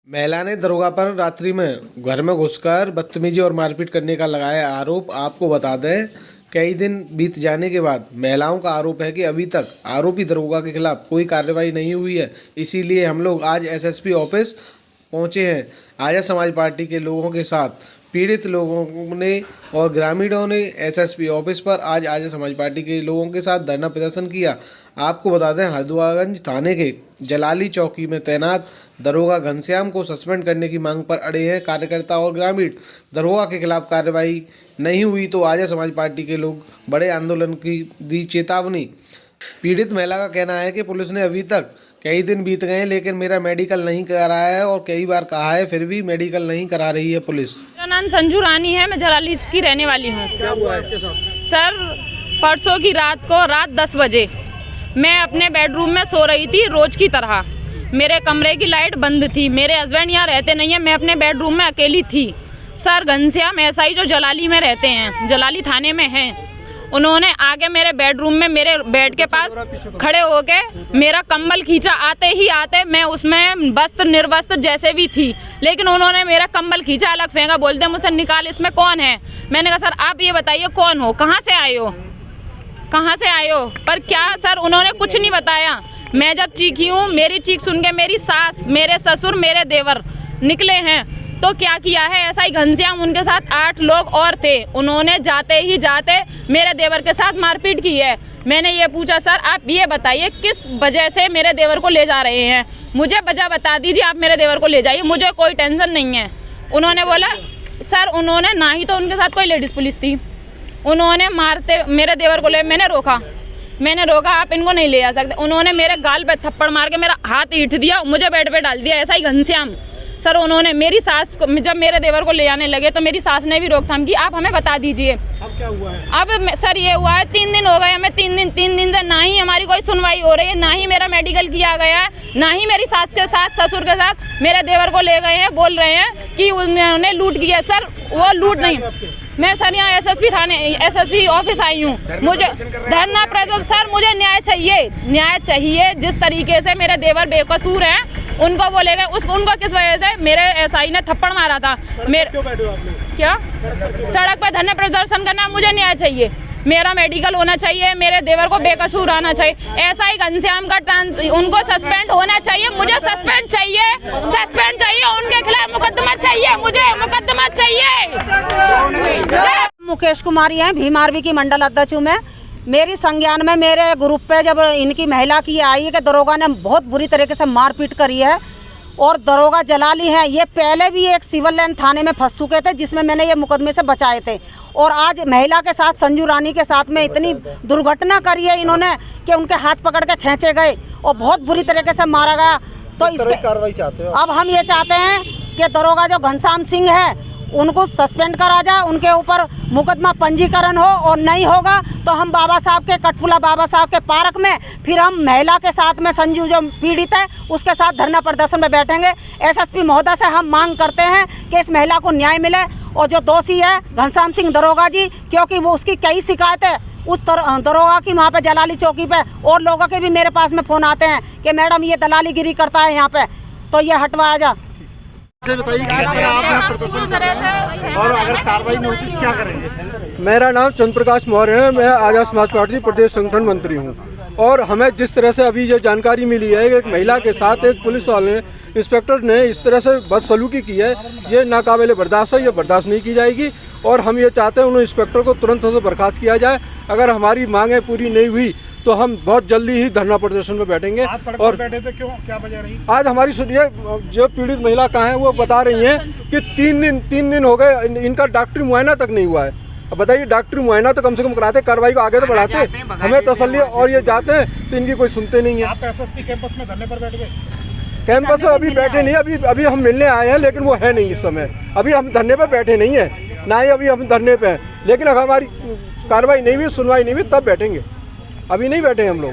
महिला ने दरोगा पर रात्रि में घर में घुसकर बदतमीजी और मारपीट करने का लगाया आरोप। आपको बता दें, कई दिन बीत जाने के बाद महिलाओं का आरोप है कि अभी तक आरोपी दरोगा के खिलाफ कोई कार्रवाई नहीं हुई है। इसीलिए हम लोग आज एसएसपी ऑफिस पहुंचे हैं। आर्य समाज पार्टी के लोगों के साथ पीड़ित लोगों ने और ग्रामीणों ने एसएसपी ऑफिस पर आज आर्य समाज पार्टी के लोगों के साथ धरना प्रदर्शन किया। आपको बता दें, हरदुआगंज थाने के जलाली चौकी में तैनात दरोगा घनश्याम को सस्पेंड करने की मांग पर अड़े हैं कार्यकर्ता और ग्रामीण। दरोगा के खिलाफ कार्रवाई नहीं हुई तो आर्य समाज पार्टी के लोग बड़े आंदोलन की दी चेतावनी। पीड़ित महिला का कहना है कि पुलिस ने अभी तक कई दिन बीत गए लेकिन मेरा मेडिकल नहीं कराया है और कई बार कहा है, फिर भी मेडिकल नहीं करा रही है पुलिस। मेरा नाम संजू रानी है, मैं जलाली की रहने वाली हूँ। क्या हुआ है आपके साथ? सर, परसों की रात 10 बजे मैं अपने बेडरूम में सो रही थी रोज की तरह। मेरे कमरे की लाइट बंद थी। मेरे हस्बैंड यहाँ रहते नहीं है, मैं अपने बेडरूम में अकेली थी। सर घनश्याम एसआई जो जलाली में रहते हैं, जलाली थाने में हैं, उन्होंने आगे मेरे बेडरूम में मेरे बेड के पास खड़े होके मेरा कंबल खींचा। आते मैं उसमें वस्त्र निर्वस्त्र जैसे भी थी, लेकिन उन्होंने मेरा कंबल खींचा, अलग फेंका। बोलते मुझसे निकाल, इसमें कौन है? मैंने कहा सर आप ये बताइए कौन हो, कहाँ से आए हो, कहाँ से आए हो? पर क्या सर, उन्होंने कुछ नहीं बताया। मैं जब चीखी हूँ, मेरी चीख सुन के मेरी सास, मेरे ससुर, मेरे देवर निकले हैं। तो क्या किया है एसआई घनश्याम, उनके साथ 8 लोग और थे। उन्होंने जाते मेरे देवर के साथ मारपीट की है। मैंने ये पूछा सर आप ये बताइए किस वजह से मेरे देवर को ले जा रहे हैं, मुझे वजह बता दीजिए, आप मेरे देवर को ले जाइए, मुझे कोई टेंशन नहीं है। उन्होंने बोला सर, उन्होंने ना ही तो उनके साथ कोई लेडीज़ पुलिस थी, उन्होंने मारते मेरे देवर को ले, मैंने रोका आप इनको नहीं ले जा सकते। उन्होंने मेरे गाल पे थप्पड़ मार के मेरा हाथ ईंट दिया, मुझे बेड पे डाल दिया। ऐसा ही घनश्याम सर, उन्होंने मेरी सास को, जब मेरे देवर को ले जाने लगे तो मेरी सास ने भी रोकथाम की, आप हमें बता दीजिए। अब क्या हुआ है? अब सर ये हुआ है 3 दिन हो गए हमें, 3 दिन से ना ही हमारी कोई सुनवाई हो रही है, ना ही मेरा मेडिकल किया गया है, ना ही मेरी सास के साथ ससुर के साथ मेरे देवर को ले गए हैं। बोल रहे हैं कि उन्होंने लूट किया। सर वो लूट नहीं, मैं सर यहाँ एसएसपी ऑफिस आई हूँ। मुझे धरना प्रदर्शन, सर मुझे न्याय चाहिए। जिस तरीके से मेरे देवर बेकसूर हैं, उनको वो ले गए, उनको किस वजह से मेरे एसआई ने थप्पड़ मारा था। क्या सड़क पर धरना प्रदर्शन करना? मुझे न्याय चाहिए, मेरा मेडिकल होना चाहिए, मेरे देवर को बेकसूर आना चाहिए। एसआई घनश्याम का उनको सस्पेंड होना चाहिए, मुझे सस्पेंड चाहिए, उनके खिलाफ मुकदमा चाहिए, मुझे मुकदमा चाहिए। मुकेश कुमारी है, भीम आर्मी की मंडल अध्यक्ष हूँ मैं। मेरी संज्ञान में मेरे ग्रुप पे जब इनकी महिला की आई है कि दरोगा ने बहुत बुरी तरीके से मारपीट करी है और दरोगा जलाली है, ये पहले भी एक सिविल लाइन थाने में फंस चुके थे जिसमें मैंने ये मुकदमे से बचाए थे। और आज महिला के साथ, संजू रानी के साथ में इतनी दुर्घटना करी है इन्होंने कि उनके हाथ पकड़ के खींचे गए और बहुत बुरी तरीके से मारा गया। तो इसके कार्रवाई चाहते हो? अब हम ये चाहते हैं कि दरोगा जो घनश्याम सिंह है उनको सस्पेंड करा जाए, उनके ऊपर मुकदमा पंजीकरण हो, और नहीं होगा तो हम बाबा साहब के कटपुला बाबा साहब के पार्क में फिर हम महिला के साथ में, संजू जो पीड़ित है उसके साथ धरना प्रदर्शन में बैठेंगे। एसएसपी महोदय से हम मांग करते हैं कि इस महिला को न्याय मिले और जो दोषी है घनश्याम सिंह दरोगा जी, क्योंकि वो उसकी कई शिकायतें उस दरोगा की वहाँ पे जलाली चौकी पे, और लोगों के भी मेरे पास में फ़ोन आते हैं कि मैडम ये दलालीगिरी करता है यहाँ पे, तो ये हटवाया जा। बताइए किस तरह आप यहाँ प्रदर्शन कर रहे हैं और अगर कार्रवाई नहीं होती तो क्या करेंगे? मेरा नाम चंद्र प्रकाश मौर्य है, मैं आर्य समाज पार्टी प्रदेश संगठन मंत्री हूँ। और हमें जिस तरह से अभी ये जानकारी मिली है कि एक महिला के साथ एक पुलिस वाले इंस्पेक्टर ने इस तरह से बदसलूकी की है, ये नाकाबिले बर्दाश्त है, ये बर्दाश्त नहीं की जाएगी। और हम ये चाहते हैं उन इंस्पेक्टर को तुरंत से बर्खास्त किया जाए। अगर हमारी मांगें पूरी नहीं हुई तो हम बहुत जल्दी ही धरना प्रदर्शन में बैठेंगे। और बैठे थे क्यों, क्या वजह रही? आज हमारी सुनिए, जो पीड़ित महिला कहाँ है वो बता रही हैं कि 3 दिन हो गए इनका डॉक्टरी मुआयना तक नहीं हुआ है। अब बताइए, डॉक्टरी मुआयना तो कम से कम कराते, कार्रवाई को आगे तो बढ़ाते, हमें तसल्ली। और ये जाते हैं तो इनकी कोई सुनते नहीं है। आप एसएसपी कैंपस में धरने पर बैठ गए? कैंपस में अभी बैठे नहीं, अभी हम मिलने आए हैं, लेकिन वो है नहीं इस समय। अभी हम धरने पर बैठे नहीं है, ना ही अभी हम धरने पे हैं। लेकिन अगर हमारी कार्रवाई नहीं हुई, सुनवाई नहीं हुई, तब बैठेंगे। अभी नहीं बैठे हम लोग।